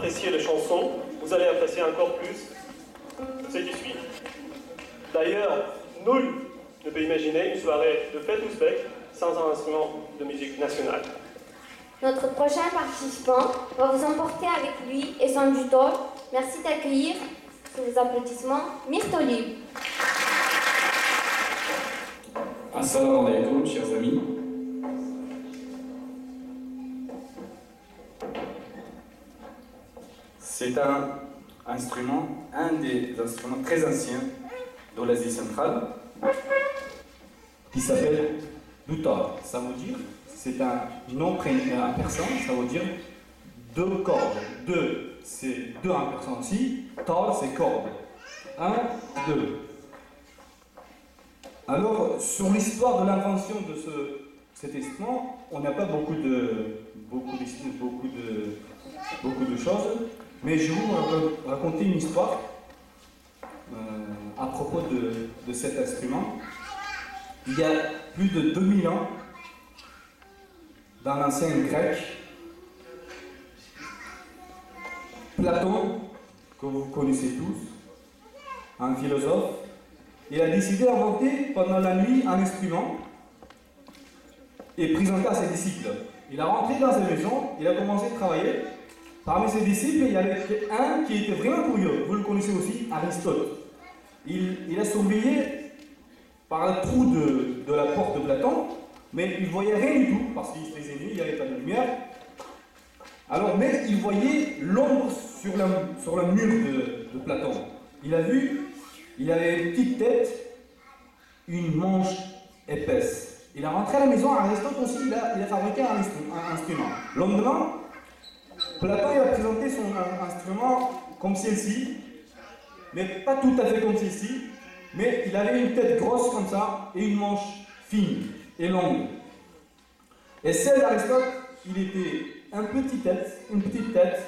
apprécié les chansons, vous allez apprécier encore plus ce qui suit. D'ailleurs, nul ne peut imaginer une soirée de fête ouzbek sans un instrument de musique nationale. Notre prochain participant va vous emporter avec lui et son tuteur. Merci d'accueillir, sous vos applaudissements, Mirtolib. Assalamu alaikum, chers amis. C'est un des instruments très anciens de l'Asie centrale, qui s'appelle dutar. Ça veut dire, c'est un nom en persan, ça veut dire deux cordes. Deux, c'est deux en persan aussi. Tar, c'est corde. Un, deux. Alors, sur l'histoire de l'invention de cet instrument, on n'a pas beaucoup de choses, mais je vais vous raconter une histoire à propos de cet instrument. Il y a plus de 2000 ans, dans l'ancien grec, Platon, que vous connaissez tous, un philosophe, il a décidé d'inventer pendant la nuit un instrument et présenter à ses disciples. Il a rentré dans sa maison, il a commencé à travailler. Parmi ses disciples, il y avait un qui était vraiment curieux. Vous le connaissez aussi, Aristote. Il a surveillé par le trou de la porte de Platon, mais il ne voyait rien du tout, parce qu'il faisait nuit, il n'y avait pas de lumière. Alors, mais il voyait l'ombre sur le mur de Platon. Il a vu, il avait une petite tête, une manche épaisse. Il a rentré à la maison, Aristote aussi, il a fabriqué un instrument. Le lendemain, Platon il a présenté son instrument comme celle-ci, mais pas tout à fait comme celle-ci, mais il avait une tête grosse comme ça et une manche fine et longue. Et celle d'Aristote, il était une petite tête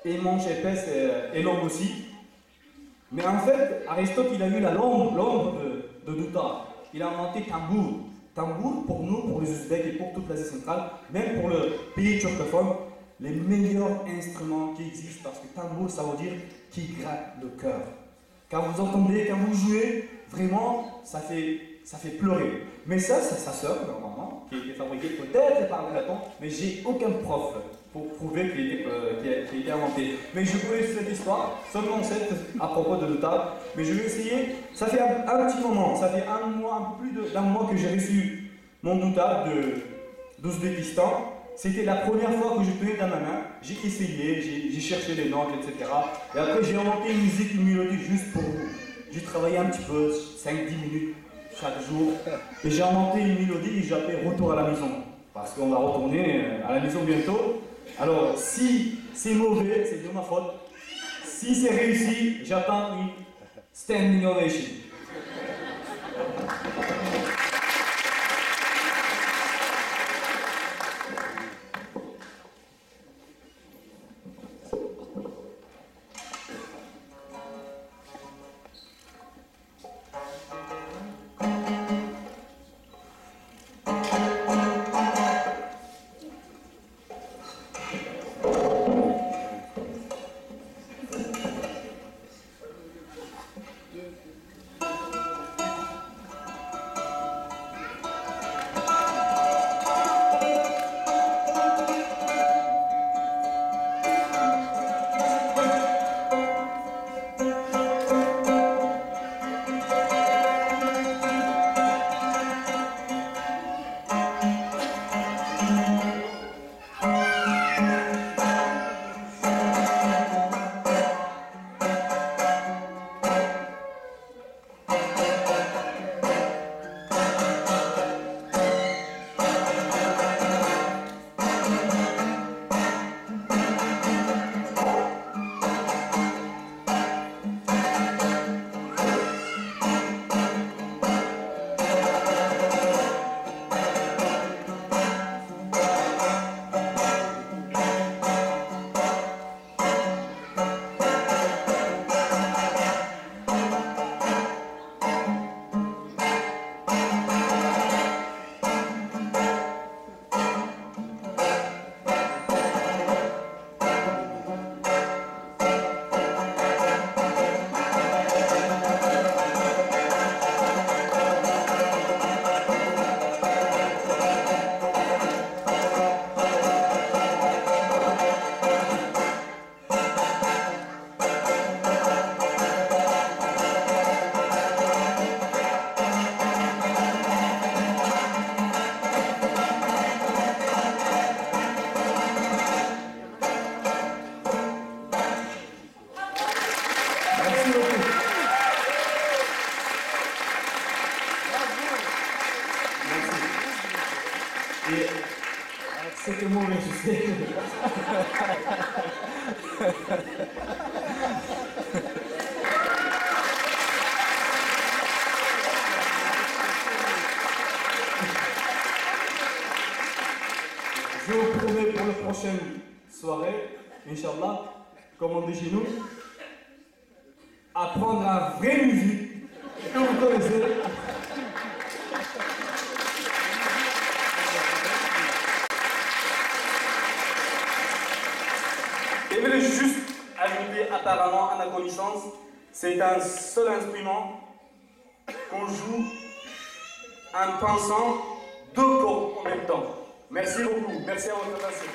et une manche épaisse et longue aussi. Mais en fait, Aristote, il a eu l'ombre de dutar. Il a inventé tambour. Tambour, pour nous, pour les Ouzbeks et pour toute l'Asie centrale, même pour le pays turcophone, les meilleurs instruments qui existent, parce que tambour, ça veut dire qui gratte le cœur. Quand vous entendez, quand vous jouez, vraiment, ça fait pleurer. Mais ça, c'est sa sœur, normalement, qui a été fabriquée peut-être par Platon, mais j'ai aucun preuve pour prouver qu'il a été inventé. Mais je connais cette histoire, ce concept à propos de dutar, mais je vais essayer. Ça fait un petit moment, ça fait un peu plus d'un mois que j'ai reçu mon dutar d'Ouzbékistan. C'était la première fois que je tenais dans ma main. J'ai essayé, j'ai cherché les notes, etc. Et après, j'ai inventé une musique, une mélodie juste pour vous. J'ai travaillé un petit peu, 5-10 minutes chaque jour. Et j'ai inventé une mélodie et j'ai appelé Retour à la maison. Parce qu'on va retourner à la maison bientôt. Alors, si c'est mauvais, c'est de ma faute. Si c'est réussi, j'attends une standing ovation. Et c'était mauvais, je sais. Je vous promets pour la prochaine soirée, Inch'Allah, comme on dit chez nous, apprendre la vraie musique que vous connaissez. Et je voulais juste ajouter apparemment à ma connaissance, c'est un seul instrument qu'on joue en pensant deux cordes en même temps. Merci beaucoup, merci à votre attention.